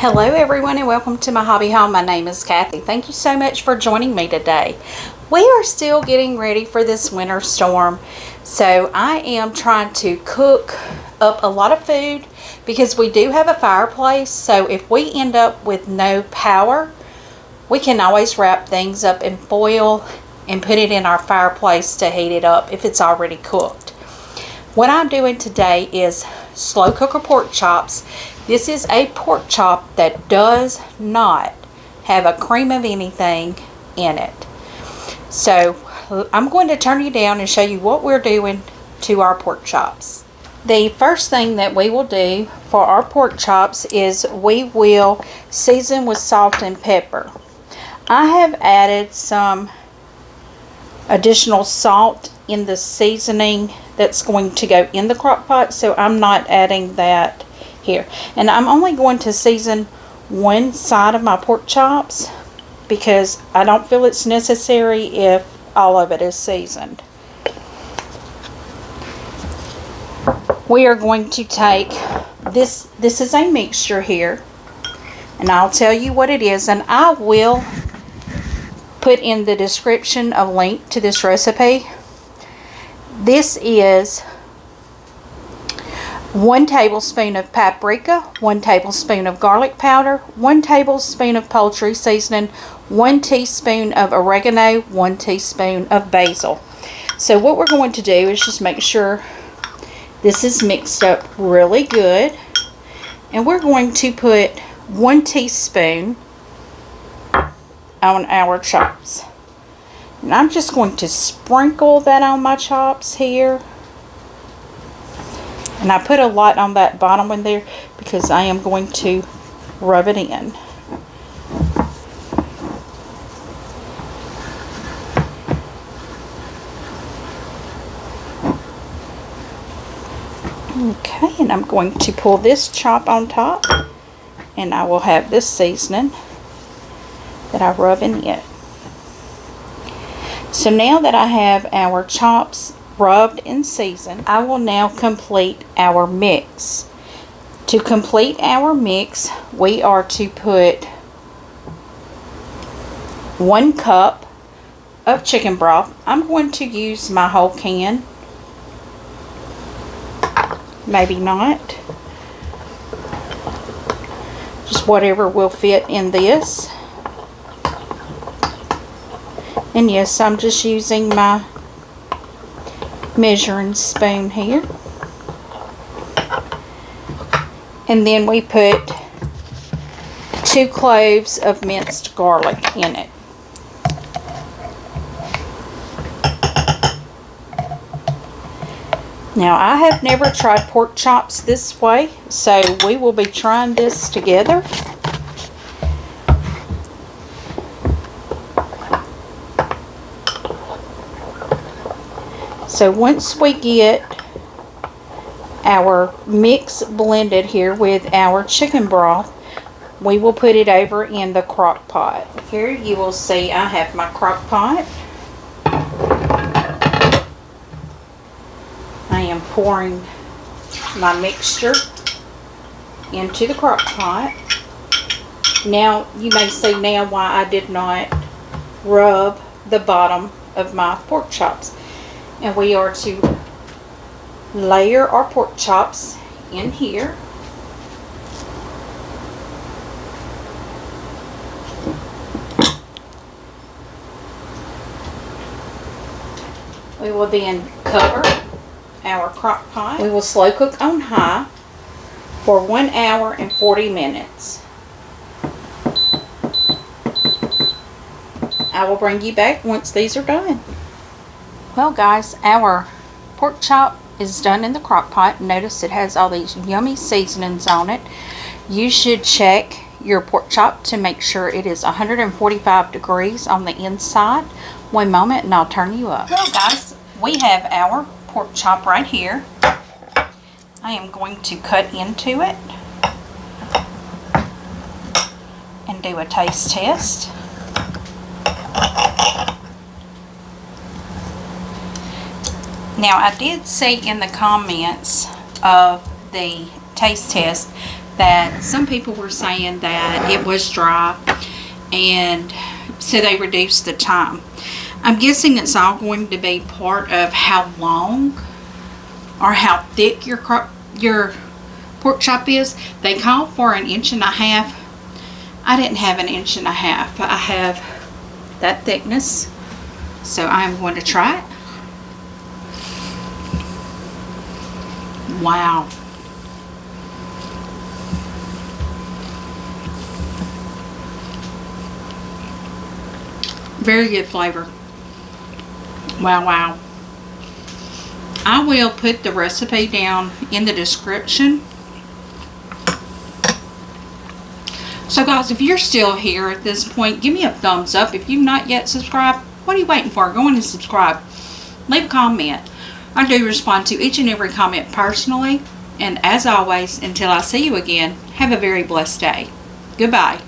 Hello everyone and welcome to my hobby home. My name is Kathy. Thank you so much for joining me today. We are still getting ready for this winter storm. So I am trying to cook up a lot of food because we do have a fireplace. So if we end up with no power, we can always wrap things up in foil and put it in our fireplace to heat it up if it's already cooked. What I'm doing today is slow cooker pork chops. This is a pork chop that does not have a cream of anything in it. So I'm going to turn you down and show you what we're doing to our pork chops. The first thing that we will do for our pork chops is we will season with salt and pepper. I have added some additional salt in the seasoning that's going to go in the crock pot, so I'm not adding that here. And I'm only going to season one side of my pork chops because I don't feel it's necessary if all of it is seasoned. We are going to take this is a mixture here, and I'll tell you what it is, and I will put in the description a link to this recipe. This is 1 tablespoon of paprika, 1 tablespoon of garlic powder, 1 tablespoon of poultry seasoning, 1 teaspoon of oregano, 1 teaspoon of basil. So what we're going to do is just make sure this is mixed up really good. And we're going to put 1 teaspoon on our chops. And I'm just going to sprinkle that on my chops here. And I put a lot on that bottom one there because I am going to rub it in. Okay, and I'm going to pull this chop on top, and I will have this seasoning that I rub in it. So now that I have our chops rubbed and seasoned, I will now complete our mix. To complete our mix, we are to put 1 cup of chicken broth. I'm going to use my whole can. Maybe not. Just whatever will fit in this. And yes, I'm just using my measuring spoon here. And then we put 2 cloves of minced garlic in it. Now, I have never tried pork chops this way, so we will be trying this together. So once we get our mix blended here with our chicken broth, we will put it over in the crock pot. Here you will see I have my crock pot. I am pouring my mixture into the crock pot. Now you may see now why I did not rub the bottom of my pork chops. And we are to layer our pork chops in here. We will then cover our crock pot. We will slow cook on high for 1 hour and 40 minutes. I will bring you back once these are done. Well guys, our pork chop is done in the crock pot. Notice it has all these yummy seasonings on it. You should check your pork chop to make sure it is 145 degrees on the inside. One moment and I'll turn you up. Well guys, we have our pork chop right here. I am going to cut into it and do a taste test. Now I did see in the comments of the taste test that some people were saying that it was dry, and so they reduced the time. I'm guessing it's all going to be part of how long or how thick your pork chop is. They call for 1.5 inches. I didn't have 1.5 inches, but I have that thickness. So I'm going to try it. Wow. Very good flavor. Wow, wow. I will put the recipe down in the description. So guys, if you're still here at this point, give me a thumbs up. If you've not yet subscribed, what are you waiting for? Go on and subscribe. Leave a comment. I do respond to each and every comment personally. And as always, until I see you again, have a very blessed day. Goodbye.